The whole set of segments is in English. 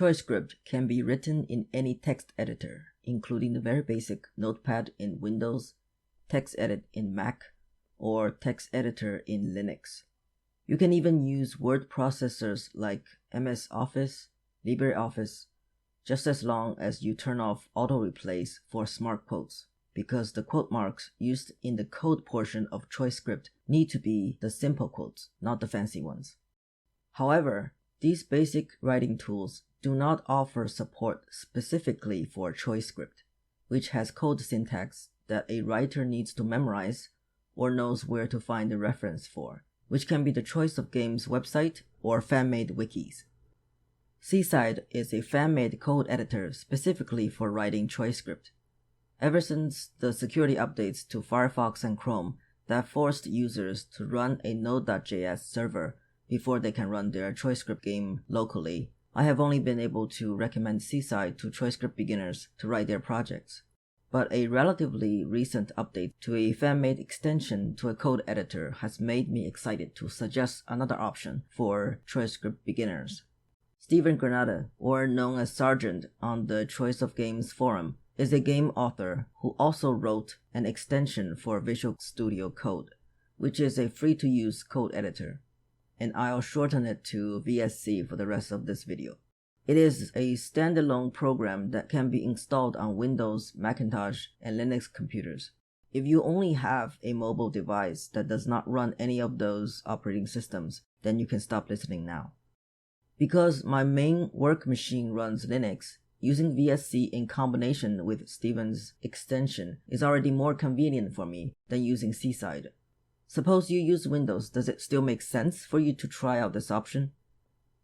ChoiceScript can be written in any text editor, including the very basic Notepad in Windows, TextEdit in Mac, or text editor in Linux. You can even use word processors like MS Office, LibreOffice, just as long as you turn off auto-replace for smart quotes, because the quote marks used in the code portion of ChoiceScript need to be the simple quotes, not the fancy ones. However, these basic writing tools do not offer support specifically for ChoiceScript, which has code syntax that a writer needs to memorize or knows where to find the reference for, which can be the Choice of Games website or fan-made wikis. Seaside is a fan-made code editor specifically for writing ChoiceScript. Ever since the security updates to Firefox and Chrome that forced users to run a Node.js server before they can run their ChoiceScript game locally, I have only been able to recommend Seaside to ChoiceScript beginners to write their projects. But a relatively recent update to a fan-made extension to a code editor has made me excited to suggest another option for ChoiceScript beginners. Steven Granada, or known as Sargent on the Choice of Games forum, is a game author who also wrote an extension for Visual Studio Code, which is a free-to-use code editor, and I'll shorten it to VSC for the rest of this video. It is a standalone program that can be installed on Windows, Macintosh, and Linux computers. If you only have a mobile device that does not run any of those operating systems, then you can stop listening now. Because my main work machine runs Linux, using VSC in combination with Steven's extension is already more convenient for me than using Seaside. Suppose you use Windows, does it still make sense for you to try out this option?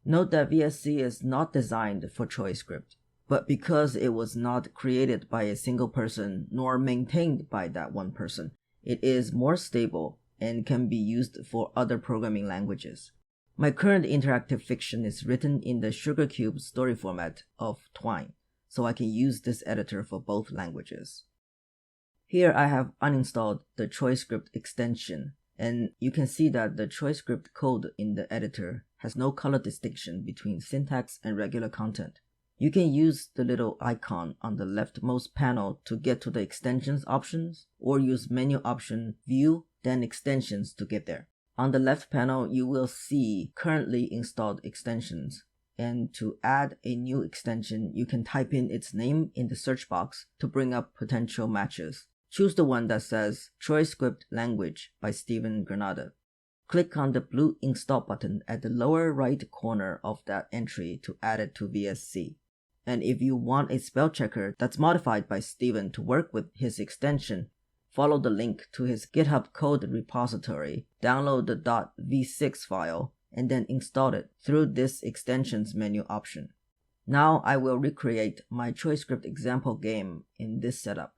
Note that VSC is not designed for ChoiceScript, but because it was not created by a single person nor maintained by that one person, it is more stable and can be used for other programming languages. My current interactive fiction is written in the SugarCube story format of Twine, so I can use this editor for both languages. Here I have uninstalled the ChoiceScript extension, and you can see that the ChoiceScript code in the editor has no color distinction between syntax and regular content. You can use the little icon on the leftmost panel to get to the extensions options, or use menu option View, then Extensions to get there. On the left panel, you will see currently installed extensions, and to add a new extension, you can type in its name in the search box to bring up potential matches. Choose the one that says ChoiceScript Language by Steven Granada. Click on the blue Install button at the lower right corner of that entry to add it to VSC. And if you want a spell checker that's modified by Steven to work with his extension, follow the link to his GitHub code repository, download the .v6 file, and then install it through this extensions menu option. Now I will recreate my ChoiceScript example game in this setup.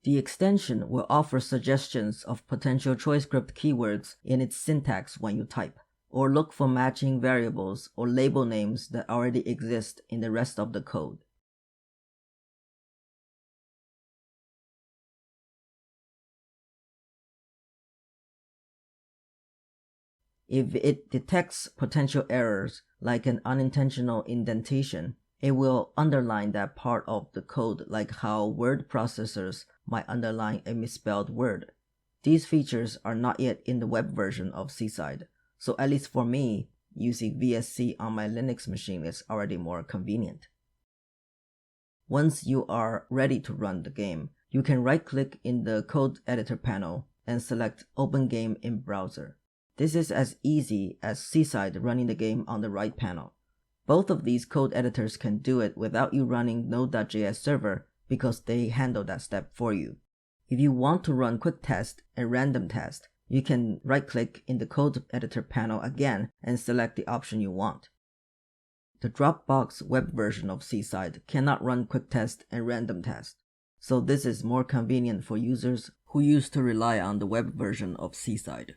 The extension will offer suggestions of potential ChoiceScript keywords in its syntax when you type, or look for matching variables or label names that already exist in the rest of the code. If it detects potential errors, like an unintentional indentation, it will underline that part of the code, like how word processors might underline a misspelled word. These features are not yet in the web version of Seaside, so at least for me, using VSC on my Linux machine is already more convenient. Once you are ready to run the game, you can right-click in the code editor panel and select Open Game in Browser. This is as easy as Seaside running the game on the right panel. Both of these code editors can do it without you running Node.js server because they handle that step for you. If you want to run quick test and random test, you can right-click in the code editor panel again and select the option you want. The Dropbox web version of Seaside cannot run quick test and random test, so this is more convenient for users who used to rely on the web version of Seaside.